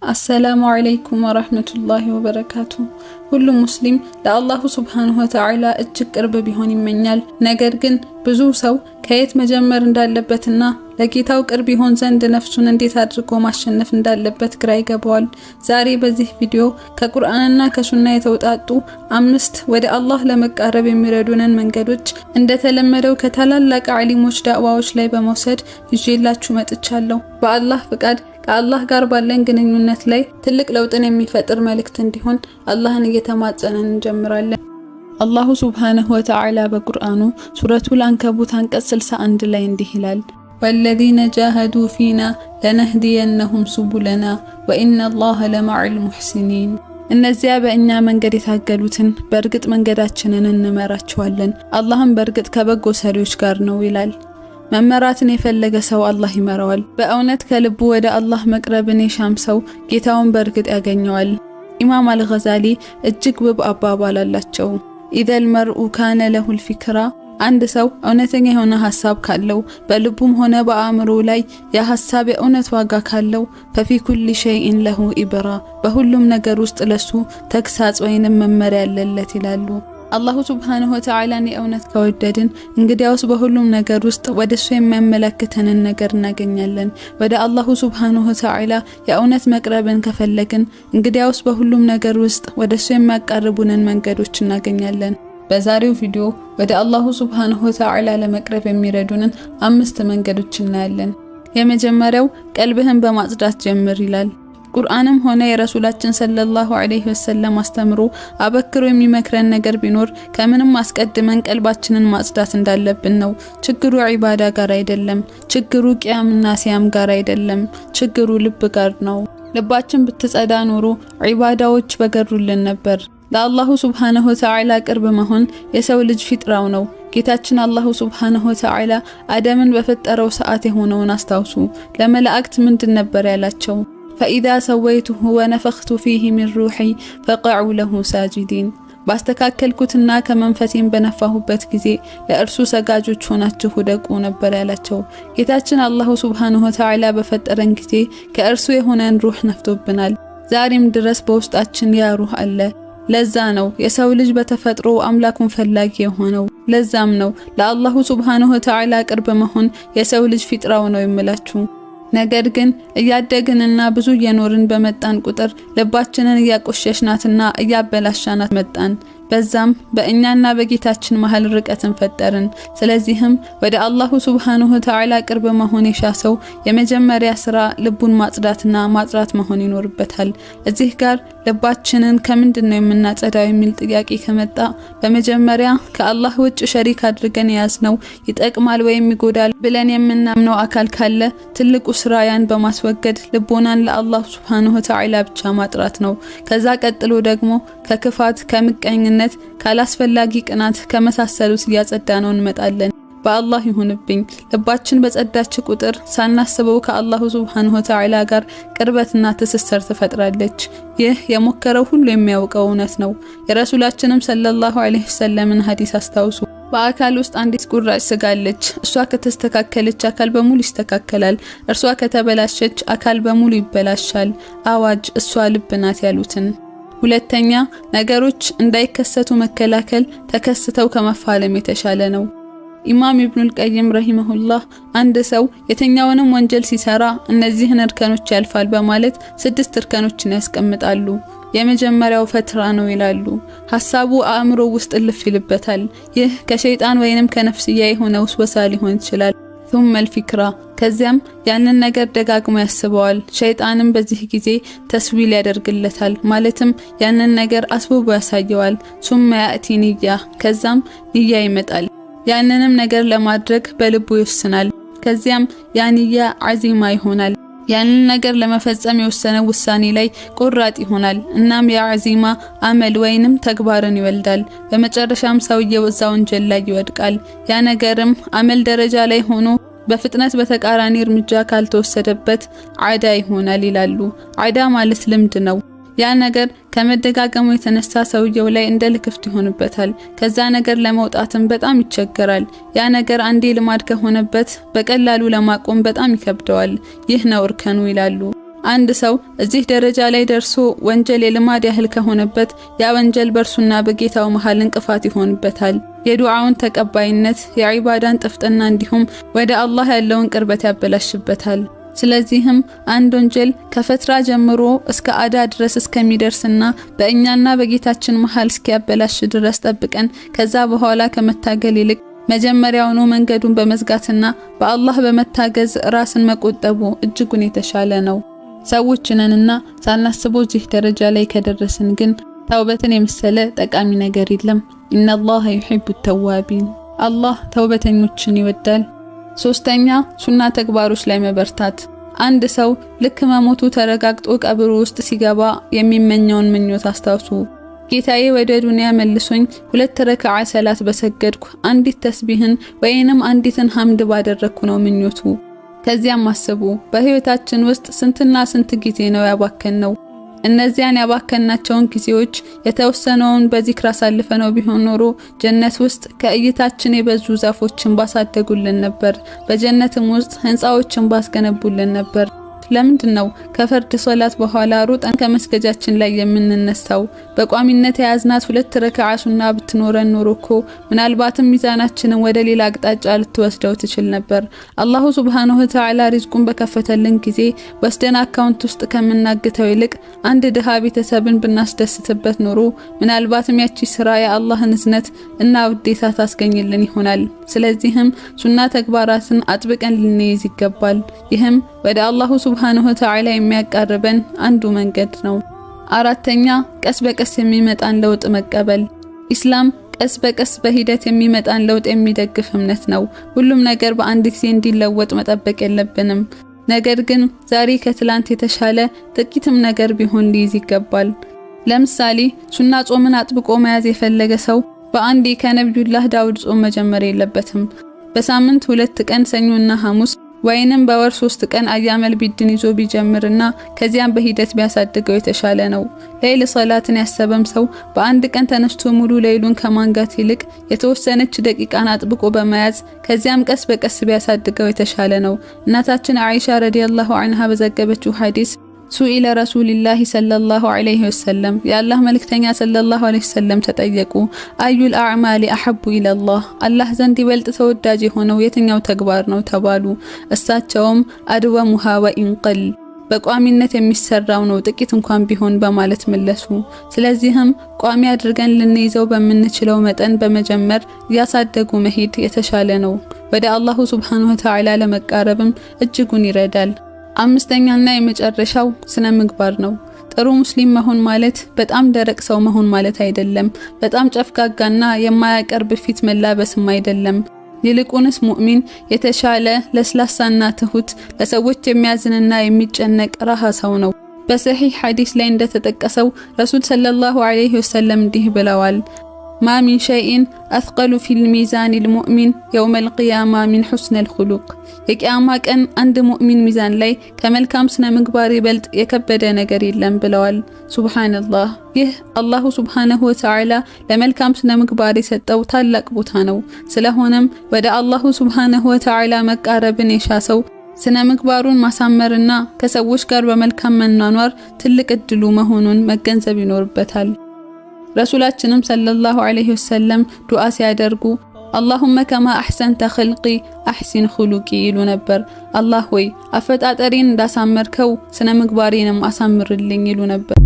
السلام عليكم ورحمة الله وبركاته ሁሉ ሙስሊም ለአላሁ ሱብሃነሁ ወተዓላ እጅግ ቅርብ ቢሆን ይመኛል። ነገር ግን ብዙ ሰው ከየት መጀመር እንዳለበትና ለጌታው ቅርብ ይሆን ዘንድ ነፍሱን እንዴት አድርጎ ማሸነፍ እንዳለበት ግራ ይገባዋል። ዛሬ በዚህ ቪዲዮ ከቁርአንና ከሱና የተውጣጡ 5 ወደ አላህ ለመቃረብ የሚረዱንን መንገዶች እንደተለመደው ከታላላቅ ዓሊሞች ዳዕዋዎች ላይ በመውሰድ ይዤላችሁ መጥቻለሁ። በአላህ ፍቃድ ከአላህ ጋር ባለን ግንኙነት ላይ ትልቅ ለውጥን የሚፈጥር መልእክት እንዲሆን አላህን እየተማጸነን እንጀምራለን። አላሁ ሱብሃነሁ ወተዓላ በቁርአኑ ሱረቱል አንከቡት አንቀጽ 61 ላይ እንዲህ ይላል: ወለዚነ ጃሃዱ ፊና ለነህዲየነሁም ሱቡለና ወኢነላሀ ለመዐል ሙሕሲኒን። እነዚያ በእኛ መንገድ የታገሉትን በእርግጥ መንገዳችንን እንመራቸዋለን፣ አላህም በእርግጥ ከበጎ ሰሪዎች ጋር ነው ይላል። መመራትን የፈለገ ሰው አላህ ይመራዋል። በእውነት ከልቡ ወደ አላህ መቅረብን የሻም ሰው ጌታውን በእርግጥ ያገኘዋል። ኢማም አልገዛሊ እጅግ ውብ አባባል አላቸው። ኢዘል መርኡ ካነ ለሁል ፊክራ፣ አንድ ሰው እውነተኛ የሆነ ሐሳብ ካለው በልቡም ሆነ በአእምሮ ላይ የሐሳብ የእውነት ዋጋ ካለው ፈፊ ኩሊ ሸይኢን ለሁ ኢብራ፣ በሁሉም ነገር ውስጥ ለሱ ተግሳጽ ወይንም መመሪያ ያለለት ይላሉ። አላሁ ሱብሃነሁ ወተዓላን የእውነት ከወደድን እንግዲያውስ በሁሉም ነገር ውስጥ ወደሱ የሚያመለክተንን ነገር እናገኛለን። ወደ አላሁ ሱብሃነሁ ወተዓላ የእውነት መቅረብን ከፈለግን እንግዲያውስ በሁሉም ነገር ውስጥ ወደሱ የሚያቀርቡንን መንገዶች እናገኛለን። በዛሬው ቪዲዮ ወደ አላሁ ሱብሃነሁ ወተዓላ ለመቅረብ የሚረዱንን 5 መንገዶች እናያለን። የመጀመሪያው ቀልብህን በማጽዳት ጀምር ይላል። ቁርአንም ሆነ የረሱላችን ሰለላሁ ዐለይሂ ወሰለም አስተምሮ አበክሮ የሚመክረን ነገር ቢኖር ከምንም አስቀድመን ቀልባችንን ማጽዳት እንዳለብን ነው። ችግሩ ዒባዳ ጋር አይደለም፣ ችግሩ ቂያምና ሲያም ጋር አይደለም፣ ችግሩ ልብ ጋር ነው። ልባችን ብትጸዳ ኖሮ ዒባዳዎች በገሩልን ነበር። ለአላሁ ሱብሃነሁ ወተዓላ ቅርብ መሆን የሰው ልጅ ፊጥራው ነው። ጌታችን አላሁ ሱብሃነሁ ወተዓላ አደምን በፈጠረው ሰዓት የሆነውን አስታውሱ። ለመላእክት ምንድን ነበር ያላቸው? فإذا سويته ونفخت فيه من روحي فقعوا له ساجدين። ባስተካከልኩትና ከመንፈሴን በነፋሁበት ጊዜ ለእርሱ ሰጋጆች ሆናችሁ ደቁ ነበር ያላቸው። ጌታችን አላሁ ሱብሃነሁ ወተዓላ በፈጠረን ጊዜ ከእርሱ የሆነን ሩህ ነፍቶብናል። ዛሬም ድረስ በውስጣችን ያ ሩህ አለ። ለዛ ነው የሰው ልጅ በተፈጥሮ አምላኩን ፈላጊ የሆነው። ለዛም ነው ለአላሁ ሱብሃነሁ ወተዓላ ቅርብ መሆን የሰው ልጅ ፊጥራው ነው የምላችሁ። ነገር ግን እያደግንና ብዙ የኖርን በመጣን ቁጥር ልባችንን እያቆሸሽናትና እያበላሻናት መጣን። በዛም በእኛና በጌታችን መሃል ርቀትን ፈጠርን። ስለዚህም ወደ አላሁ ሱብሃነሁ ወተዓላ ቅርብ መሆን የሻሰው የመጀመሪያ ስራ ልቡን ማጽዳትና ማጽራት መሆን ይኖርበታል። እዚህ ጋር ልባችንን ከምንድነው የምናጸዳው የሚል ጥያቄ ከመጣ በመጀመሪያ ከአላህ ውጭ ሸሪክ አድርገን ያዝነው ይጠቅማል ወይም ይጎዳል ብለን የምናምነው አካል ካለ ትልቁ ስራ ያን በማስወገድ ልቦናን ለአላህ ሱብሃነሁ ወተዓላ ብቻ ማጥራት ነው። ከዛ ቀጥሎ ደግሞ ከክፋት፣ ከምቀኝነት፣ ካላስፈላጊ ቅናት ከመሳሰሉት እያጸዳነው እንመጣለን። በአላህ ይሁንብኝ ልባችን በጸዳች ቁጥር ሳናስበው ከአላሁ ሱብሃነሁ ወተዓላ ጋር ቅርበትና ትስስር ትፈጥራለች። ይህ የሞከረው ሁሉ የሚያውቀው እውነት ነው። የረሱላችንም ሰለላሁ ዐለይሂ ወሰለም ሐዲስ አስታውሱ። በአካል ውስጥ አንዲት ቁራጭ ስጋ አለች። እሷ ከተስተካከለች አካል በሙሉ ይስተካከላል፣ እርሷ ከተበላሸች አካል በሙሉ ይበላሻል። አዋጅ እሷ ልብ ናት ያሉትን። ሁለተኛ ነገሮች እንዳይከሰቱ መከላከል ተከስተው ከመፋለም የተሻለ ነው። ኢማም ኢብኑል ቀይም ረሂመሁላህ አንድ ሰው የትኛውንም ወንጀል ሲሰራ እነዚህን እርከኖች ያልፋል በማለት 6 እርከኖችን ያስቀምጣሉ። የመጀመሪያው ፈትራ ነው ይላሉ። ሐሳቡ አእምሮ ውስጥ ልፍ ይልበታል። ይህ ከሸይጣን ወይንም ከነፍስያ የሆነ ውስወሳ ሊሆን ይችላል። ثم الفكرة ከዚያም ያንን ነገር ደጋግሞ ያስበዋል። ሸይጣንም በዚህ ጊዜ ተስዊል ያደርግለታል፣ ማለትም ያንን ነገር አስቦ ያሳየዋል። ثم يأتي نية ከዛም ንያ ይመጣል። ያንንም ነገር ለማድረግ በልቡ ይወስናል። ከዚያም ያንያ ዓዚማ ይሆናል። ያንን ነገር ለመፈጸም የወሰነው ውሳኔ ላይ ቆራጥ ይሆናል። እናም ያ ዓዚማ አመል ወይንም ተግባርን ይወልዳል። በመጨረሻም ሰውየው እዛው ወንጀል ላይ ይወድቃል። ያ ነገርም አመል ደረጃ ላይ ሆኖ በፍጥነት በተቃራኒ እርምጃ ካልተወሰደበት ዓዳ ይሆናል ይላሉ። ዓዳ ማለት ልምድ ነው። ያ ነገር ከመደጋገሙ የተነሳ ሰውየው ላይ እንደ ልክፍት ይሆንበታል። ከዛ ነገር ለመውጣትም በጣም ይቸገራል። ያ ነገር አንዴ ልማድ ከሆነበት በቀላሉ ለማቆም በጣም ይከብደዋል። ይህ ነው እርከኑ ይላሉ። አንድ ሰው እዚህ ደረጃ ላይ ደርሶ ወንጀል የልማድ ያህል ከሆነበት ያ ወንጀል በርሱና በጌታው መሃል እንቅፋት ይሆንበታል። የዱዓውን ተቀባይነት፣ የዒባዳን ጥፍጥና እንዲሁም ወደ አላህ ያለውን ቅርበት ያበላሽበታል። ስለዚህም አንድ ወንጀል ከፈትራ ጀምሮ እስከ አዳ ድረስ እስከሚደርስና በእኛና በጌታችን መሃል እስኪያበላሽ ድረስ ጠብቀን ከዛ በኋላ ከመታገል ይልቅ መጀመሪያውኑ መንገዱን በመዝጋትና በአላህ በመታገዝ ራስን መቆጠቡ እጅጉን የተሻለ ነው። ሰዎችንና ሳናስበው እዚህ ደረጃ ላይ ከደረስን ግን ተውበትን የመሰለ ጠቃሚ ነገር የለም። ኢነላህ ዩሂቡ ተዋቢን፣ አላህ ተውበተኞችን ይወዳል። ሶስተኛ ሱና ተግባሮች ላይ መበርታት። አንድ ሰው ልክ መሞቱ ተረጋግጦ ቀብሩ ውስጥ ሲገባ የሚመኘውን ምኞት አስታውሱ። ጌታዬ ወደ ዱንያ መልሶኝ 2 ረክዓ ሰላት በሰገድኩ አንዲት ተስቢህን ወይንም አንዲትን ሐምድ ባደረኩ ነው ምኞቱ። ከዚያም አስቡ በህይወታችን ውስጥ ስንትና ስንት ጊዜ ነው ያባከነው። እነዚያን ያባከናቸውን ጊዜዎች የተወሰነውን በዚክር አሳልፈነው ቢሆን ኖሮ ጀነት ውስጥ ከእይታችን የበዙ ዛፎችን ባሳደጉልን ነበር፣ በጀነትም ውስጥ ህንጻዎችን ባስገነቡልን ነበር። ለምንድነው ከፈርድ ሶላት በኋላ ሩጠን ከመስገጃችን ላይ የምንነሳው? በቋሚነት የያዝናት 2 ረክዓ ሱና ብትኖረን ኖሮኮ ምናልባትም ሚዛናችንን ወደ ሌላ አቅጣጫ ልትወስደው ትችል ነበር። አላሁ ሱብሃነሁ ወተዓላ ሪዝቁን በከፈተልን ጊዜ ወስደን አካውንት ውስጥ ከምናግተው ይልቅ አንድ ድሃ ቤተሰብን ብናስደስትበት ኖሮ ምናልባትም ያቺ ስራ የአላህን እዝነት እና ውዴታ ታስገኝልን ይሆናል። ስለዚህም ሱና ተግባራትን አጥብቀን ልንይዝ ይገባል። ይህም ወደ አላሁ ሱብሃነሁ ወተዓላ የሚያቀርበን አንዱ መንገድ ነው። አራተኛ ቀስ በቀስ የሚመጣን ለውጥ መቀበል። ኢስላም ቀስ በቀስ በሂደት የሚመጣን ለውጥ የሚደግፍ እምነት ነው። ሁሉም ነገር በአንድ ጊዜ እንዲለወጥ መጠበቅ የለብንም። ነገር ግን ዛሬ ከትላንት የተሻለ ጥቂትም ነገር ቢሆን ሊይዝ ይገባል። ለምሳሌ ሱና ጾምን አጥብቆ መያዝ የፈለገ ሰው በአንዴ ከነብዩላህ ዳውድ ጾም መጀመር የለበትም። በሳምንት 2 ቀን ሰኞና ሐሙስ ወይንም በወር 3 ቀን አያመል ቢድን ይዞ ቢጀምርና ከዚያም በሂደት ቢያሳድገው የተሻለ ነው። ሌሊት ሶላትን ያሰበም ሰው በአንድ ቀን ተነስቶ ሙሉ ሌሊቱን ከማንጋት ይልቅ የተወሰነች ደቂቃን አጥብቆ በመያዝ ከዚያም ቀስ በቀስ ቢያሳድገው የተሻለ ነው። እናታችን አይሻ ረዲየላሁ ዐንሃ በዘገበችው ሐዲስ ሱኢለ ረሱልላህ ሰለላሁ ዐለይሂ ወሰለም የአላህ መልእክተኛ ሰለላሁ ዐለይሂ ወሰለም ተጠየቁ፣ አዩል አዕማሊ አሐቡ ኢለላህ አላህ ዘንድ ይበልጥ ተወዳጅ የሆነው የትኛው ተግባር ነው ተባሉ። እሳቸውም አድወሙሃ ወኢንቀል በቋሚነት የሚሰራው ነው ጥቂት እንኳን ቢሆን በማለት መለሱ። ስለዚህም ቋሚ አድርገን ልንይዘው በምንችለው መጠን በመጀመር ያሳደጉ መሄድ የተሻለ ነው። ወደ አላሁ ሱብሃነሁ ወተዓላ ለመቃረብም እጅጉን ይረዳል። አምስተኛና የመጨረሻው ስነ ምግባር ነው። ጥሩ ሙስሊም መሆን ማለት በጣም ደረቅ ሰው መሆን ማለት አይደለም። በጣም ጨፍጋጋና የማያቀርብ ፊት መላበስም አይደለም። ይልቁንስ ሙእሚን የተሻለ ለስላሳና ትሁት ለሰዎች የሚያዝንና የሚጨነቅ ረሃ ሰው ነው። በሰሂህ ሐዲስ ላይ እንደተጠቀሰው ረሱል ሰለላሁ ዐለይሂ ወሰለም እንዲህ ብለዋል፣ ما من شيء أثقل في الميزان المؤمن يوم القيامة من حسن الخلق የቂያማ ቀን አንድ ሙእሚን ሚዛን ላይ ከመልካም ስነ ምግባር ይበልጥ የከበደ ነገር የለም ብለዋል። ሱብሃንአላህ። ይህ አላሁ ሱብሃነሁ ወተዓላ ለመልካም ስነ ምግባር የሰጠው ታላቅ ቦታ ነው። ስለሆነም ወደ አላሁ ሱብሃነሁ ወተዓላ መቃረብን የሻሰው ስነ ምግባሩን ማሳመርና ከሰዎች ጋር በመልካም መኗኗር ትልቅ እድሉ መሆኑን መገንዘብ ይኖርበታል። ረሱላችንም ሰለላሁ ዐለይሂ ወሰለም ዱዓ ሲያደርጉ اللهم كما أحسنت خلقي أحسن خلقي ይሉ ነበር። አላህ ሆይ አፈጣጠሪን እንዳሳመርከው ስነ ምግባሬንም አሳምርልኝ ይሉ ነበር።